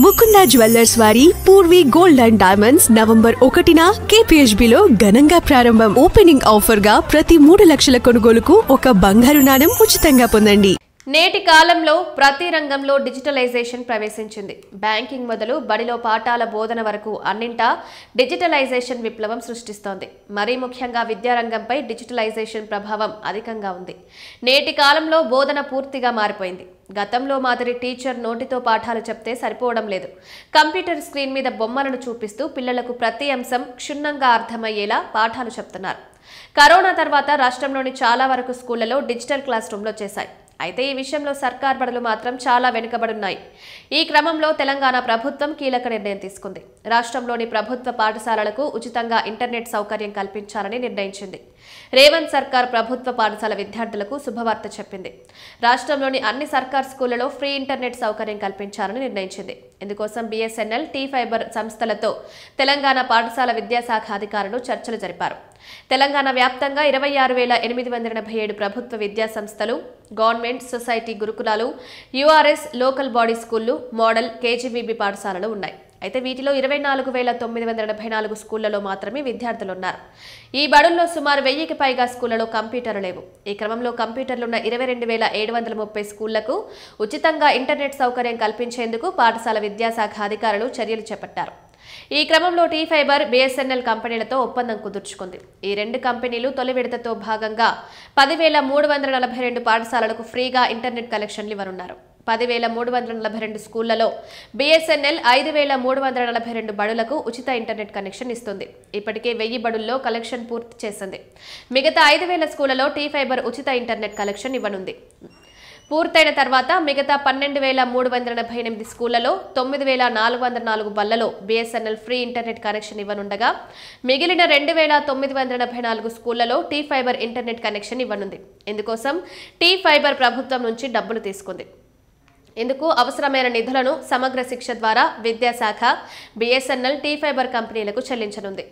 Mukunda jewellers వారి Poorvi gold and diamonds November 1న KPHB లో ఘనంగా ప్రారంభం. ఓపెనింగ్ ఆఫర్ గా ప్రతి 3 లక్షల కొనుగోలుకు ఒక బంగారు నాణెం ఉచితంగా పొందండి. నేటి కాలంలో ప్రతి రంగంలో డిజిటలైజేషన్ ప్రవేశించింది. బ్యాంకింగ్ మొదలు బడిలో పాఠాల బోధన వరకు అన్నింటా డిజిటలైజేషన్ విప్లవం సృష్టిస్తోంది. మరీ ముఖ్యంగా విద్యారంగంపై డిజిటలైజేషన్ ప్రభావం అధికంగా ఉంది. నేటి కాలంలో బోధన పూర్తిగా మారిపోయింది. గతంలో మాదిరి టీచర్ నోటితో పాఠాలు చెప్తే సరిపోవడం లేదు. కంప్యూటర్ స్క్రీన్ మీద బొమ్మలను చూపిస్తూ పిల్లలకు ప్రతి అంశం క్షుణ్ణంగా అర్థమయ్యేలా పాఠాలు చెప్తున్నారు. కరోనా తర్వాత రాష్ట్రంలోని చాలా వరకు స్కూళ్లలో డిజిటల్ క్లాస్ రూమ్లో చేశాయి. అయితే ఈ విషయంలో సర్కార్ బడులు మాత్రం చాలా వెనుకబడున్నాయి. ఈ క్రమంలో తెలంగాణ ప్రభుత్వం కీలక నిర్ణయం తీసుకుంది. రాష్ట్రంలోని ప్రభుత్వ పాఠశాలలకు ఉచితంగా ఇంటర్నెట్ సౌకర్యం కల్పించాలని నిర్ణయించింది. రేవంత్ సర్కార్ ప్రభుత్వ పాఠశాల విద్యార్థులకు శుభవార్త చెప్పింది. రాష్ట్రంలోని అన్ని సర్కార్ స్కూళ్లలో ఫ్రీ ఇంటర్నెట్ సౌకర్యం కల్పించాలని నిర్ణయించింది. ఇందుకోసం BSNL, T-Fiber సంస్థలతో తెలంగాణ పాఠశాల విద్యాశాఖ అధికారులు చర్చలు జరిపారు. తెలంగాణ వ్యాప్తంగా 26,887 ప్రభుత్వ విద్యా సంస్థలు, గవర్నమెంట్, సొసైటీ, గురుకులాలు, URS, లోకల్ బాడీ స్కూళ్లు, మోడల్, KGBB పాఠశాలలు ఉన్నాయి. అయితే వీటిలో 24,984 స్కూళ్లలో మాత్రమే విద్యార్థులున్నారు. ఈ బడుల్లో సుమారు 1000కి పైగా స్కూళ్లలో కంప్యూటర్లు లేవు. ఈ క్రమంలో కంప్యూటర్లున్న 22,730 స్కూళ్లకు ఉచితంగా ఇంటర్నెట్ సౌకర్యం కల్పించేందుకు పాఠశాల విద్యాశాఖ అధికారులు చర్యలు చేపట్టారు. ఈ క్రమంలో T-Fiber, BSNL కంపెనీలతో ఒప్పందం కుదుర్చుకుంది. ఈ 2 కంపెనీలు తొలి విడతతో భాగంగా 10,342 పాఠశాలలకు ఫ్రీగా ఇంటర్నెట్ కనెక్షన్లు ఇవ్వనున్నారు. 10,342 స్కూళ్లలో BSNL 5,342 బడులకు ఉచిత ఇంటర్నెట్ కనెక్షన్ ఇస్తుంది. ఇప్పటికే 1000 బడుల్లో కనెక్షన్ పూర్తి చేసింది. మిగతా 5,000 స్కూళ్లలో T-Fiber ఉచిత ఇంటర్నెట్ కనెక్షన్ ఇవ్వనుంది. పూర్తయిన తర్వాత మిగతా 12,388 స్కూళ్లలో 9,404 బళ్లలో BSNL ఫ్రీ ఇంటర్నెట్ కనెక్షన్ ఇవ్వనుండగా మిగిలిన 2,984 స్కూళ్లలో T-Fiber ఇంటర్నెట్ కనెక్షన్ ఇవ్వనుంది. ఇందుకోసం T-Fiber ప్రభుత్వం నుంచి డబ్బులు తీసుకుంది. ఇందుకు అవసరమైన నిధులను సమగ్ర శిక్ష ద్వారా విద్యాశాఖ, BSNL, T-Fiber కంపెనీలకు చెల్లించనుంది.